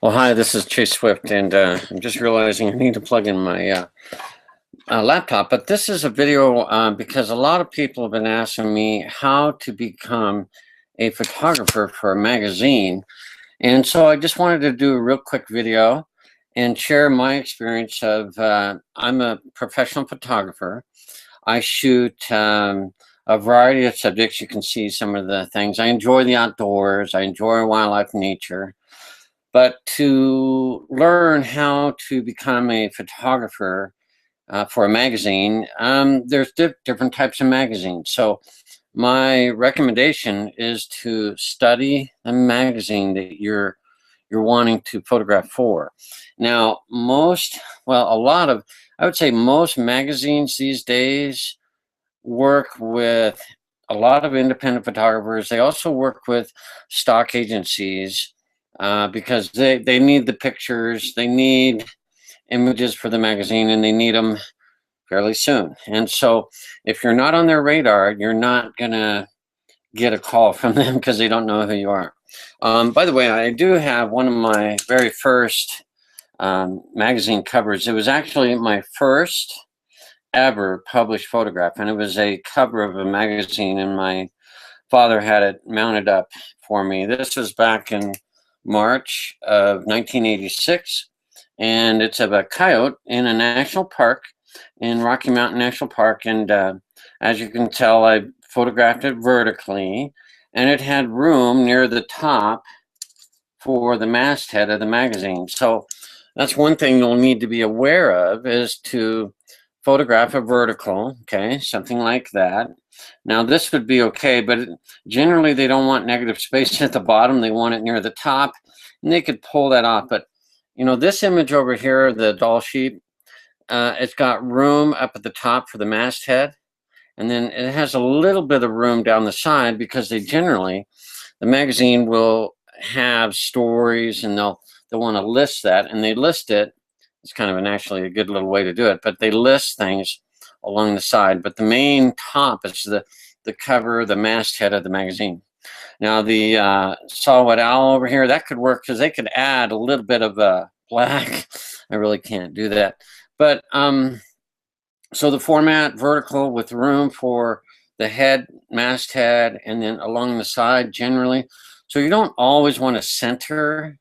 Well, hi, this is Chase Swift, and I'm just realizing I need to plug in my laptop. But this is a video because a lot of people have been asking me how to become a photographer for a magazine. And so I just wanted to do a real quick video and share my experience of I'm a professional photographer. I shoot a variety of subjects. You can see some of the things. I enjoy the outdoors. I enjoy wildlife, nature. But to learn how to become a photographer for a magazine, there's different types of magazines. So my recommendation is to study the magazine that you're wanting to photograph for. Now, a lot of, I would say most magazines these days work with a lot of independent photographers. They also work with stock agencies because they need the pictures, they need images for the magazine, and they need them fairly soon. And so, if you're not on their radar, you're not gonna get a call from them because they don't know who you are. By the way, I do have one of my very first magazine covers. It was actually my first ever published photograph, and it was a cover of a magazine, and my father had it mounted up for me. This was back in March of 1986, and it's of a coyote in a national park in Rocky Mountain National Park. And as you can tell, I photographed it vertically, and it had room near the top for the masthead of the magazine. So that's one thing you'll need to be aware of, is to photograph a vertical, okay, something like that. Now this would be okay, but generally they don't want negative space at the bottom. They want it near the top, and they could pull that off. But this image over here, the doll sheep, it's got room up at the top for the masthead, and then it has a little bit of room down the side because the magazine will have stories, and they'll want to list that, and they list it. It's kind of actually a good little way to do it, but they list things along the side. But the main top is the cover, the masthead of the magazine. Now the saw-whet owl over here, that could work because they could add a little bit of black. I really can't do that. But so the format, vertical with room for the head, masthead, and then along the side generally. So you don't always want to center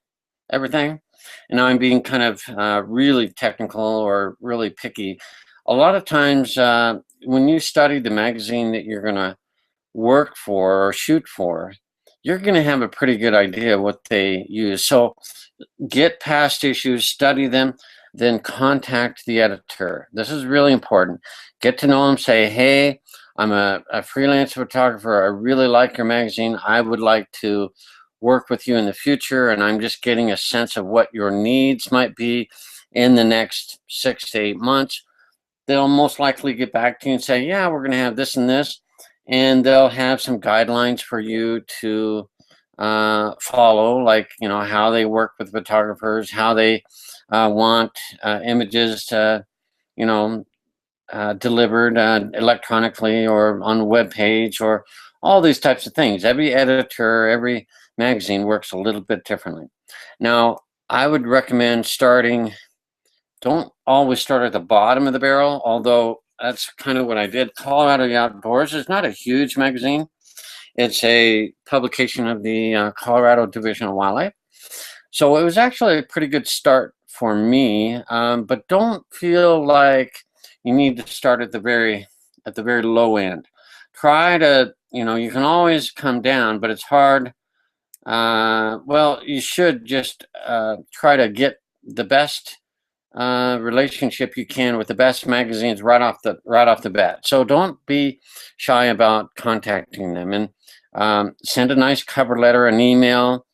everything. And now I'm being kind of really technical or really picky. A lot of times when you study the magazine that you're going to work for or shoot for, you're going to have a pretty good idea what they use. So get past issues, study them, then contact the editor. This is really important. Get to know them, say, hey, I'm a freelance photographer. I really like your magazine. I would like to work with you in the future, and I'm just getting a sense of what your needs might be in the next 6 to 8 months. They'll most likely get back to you and say, yeah, we're going to have this and this, and they'll have some guidelines for you to follow, like how they work with photographers, how they want images you know delivered electronically or on a web page, or all these types of things. Every editor, every magazine works a little bit differently. Now, I would recommend don't always start at the bottom of the barrel, although that's kind of what I did. Colorado Outdoors is not a huge magazine. It's a publication of the Colorado Division of Wildlife. So it was actually a pretty good start for me, but don't feel like you need to start at the very low end. Try to, you can always come down, but it's hard. Well, you should just try to get the best relationship you can with the best magazines right off the bat. So don't be shy about contacting them, and send a nice cover letter, an email.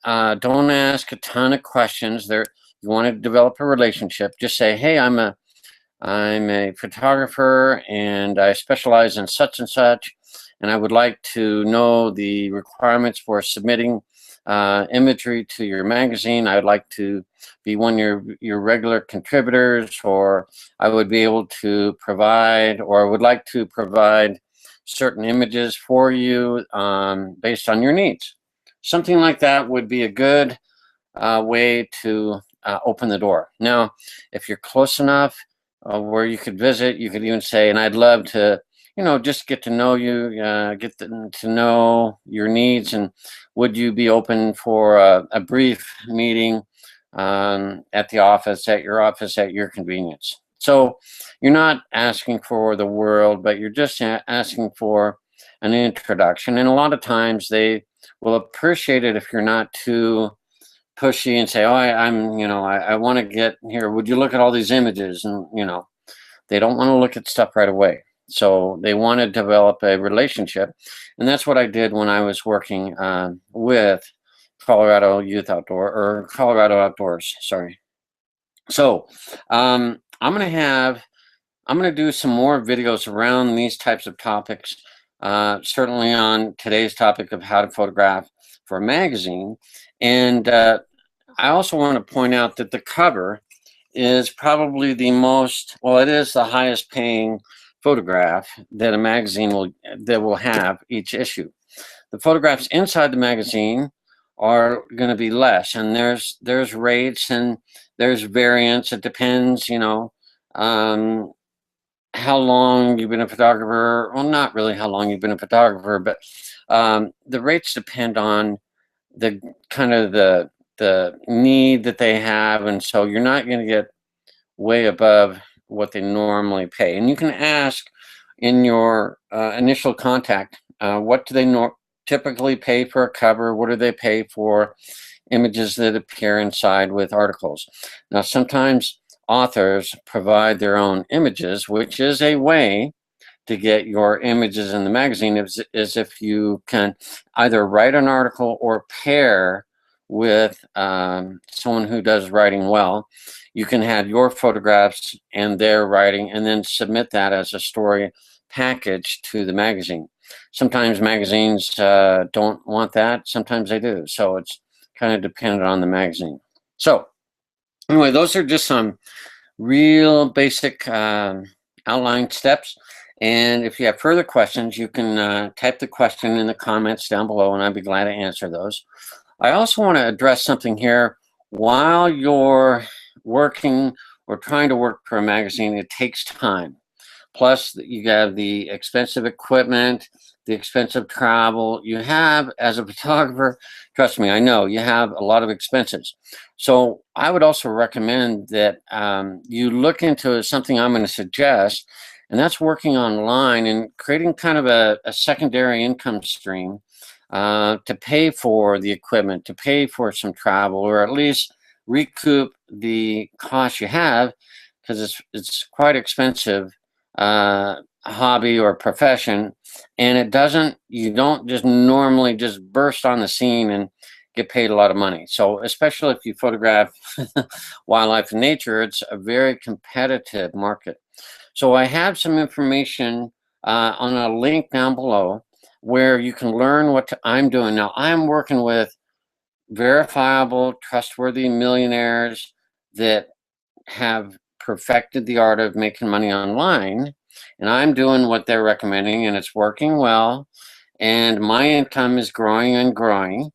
Don't ask a ton of questions. You want to develop a relationship. Just say, hey, I'm a photographer, and I specialize in such and such, and I would like to know the requirements for submitting imagery to your magazine. I would like to be one of your regular contributors, or I would be able to provide, or would like to provide certain images for you based on your needs. Something like that would be a good way to open the door. Now, if you're close enough where you could visit, you could even say, and I'd love to, just get to know you, to know your needs, and would you be open for a brief meeting at the office, at your convenience? So you're not asking for the world, but you're just asking for an introduction. And a lot of times they will appreciate it if you're not too pushy and say, "Oh, I want to get here. Would you look at all these images?" And they don't want to look at stuff right away. So they want to develop a relationship, and that's what I did when I was working with Colorado Youth Outdoor, or Colorado Outdoors. Sorry. So I'm gonna do some more videos around these types of topics. Certainly on today's topic of how to photograph for a magazine, and I also want to point out that the cover is probably the most, well, it is the highest paying photograph that a magazine will have each issue. The photographs inside the magazine are going to be less, and there's rates and there's variance. It depends, how long you've been a photographer. Well, not really how long you've been a photographer, but the rates depend on the kind of the need that they have, and so you're not going to get way above what they normally pay. And you can ask in your initial contact, what do they typically pay for a cover? What do they pay for images that appear inside with articles? Now, sometimes authors provide their own images, which is a way to get your images in the magazine, is if you can either write an article or pair with someone who does writing well. You can have your photographs and their writing, and then submit that as a story package to the magazine. Sometimes magazines don't want that. Sometimes they do. So it's kind of dependent on the magazine. So anyway, those are just some real basic outline steps. And if you have further questions, you can type the question in the comments down below, and I'd be glad to answer those. I also want to address something here. While you're working or trying to work for a magazine, it takes time. Plus, you have the expensive equipment, the expensive travel. You have, as a photographer, trust me, I know, you have a lot of expenses. So I would also recommend that you look into something I'm going to suggest, and that's working online and creating kind of a secondary income stream to pay for the equipment, to pay for some travel, or at least recoup the cost you have, because it's quite expensive hobby or profession, and you don't just normally just burst on the scene and get paid a lot of money. So especially if you photograph wildlife and nature, it's a very competitive market. So I have some information on a link down below where you can learn what I'm doing. Now, I'm working with verifiable, trustworthy millionaires that have perfected the art of making money online, and I'm doing what they're recommending, and it's working well, and my income is growing and growing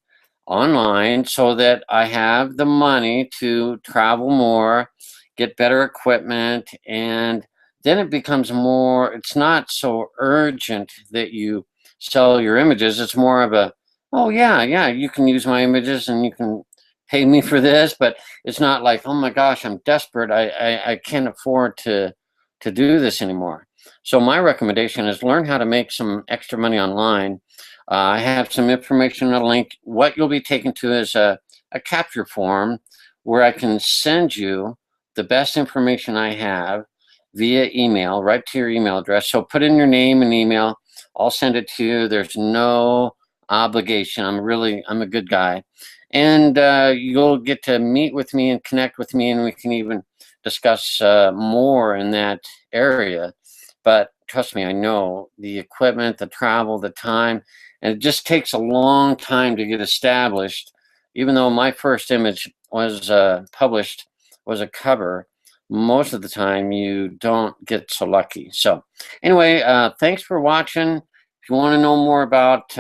online, so that I have the money to travel more, get better equipment, and then it becomes more, it's not so urgent that you sell your images. It's more of a, oh yeah, you can use my images and you can pay me for this, but it's not like, oh my gosh, I'm desperate. I can't afford to do this anymore. So my recommendation is learn how to make some extra money online. I have some information on a link. What you'll be taken to is a capture form where I can send you the best information I have via email, right to your email address. So put in your name and email. I'll send it to you. There's no obligation. I'm a good guy. And you'll get to meet with me and connect with me, and we can even discuss more in that area. But trust me, I know the equipment, the travel, the time, and it just takes a long time to get established. Even though my first image was published, was a cover, most of the time you don't get so lucky. So anyway, thanks for watching. If you want to know more about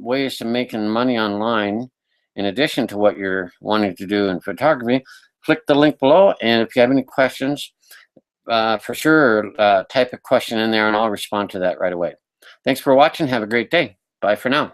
ways to making money online, in addition to what you're wanting to do in photography, click the link below. And if you have any questions, for sure, type a question in there and I'll respond to that right away. Thanks for watching. Have a great day. Bye for now.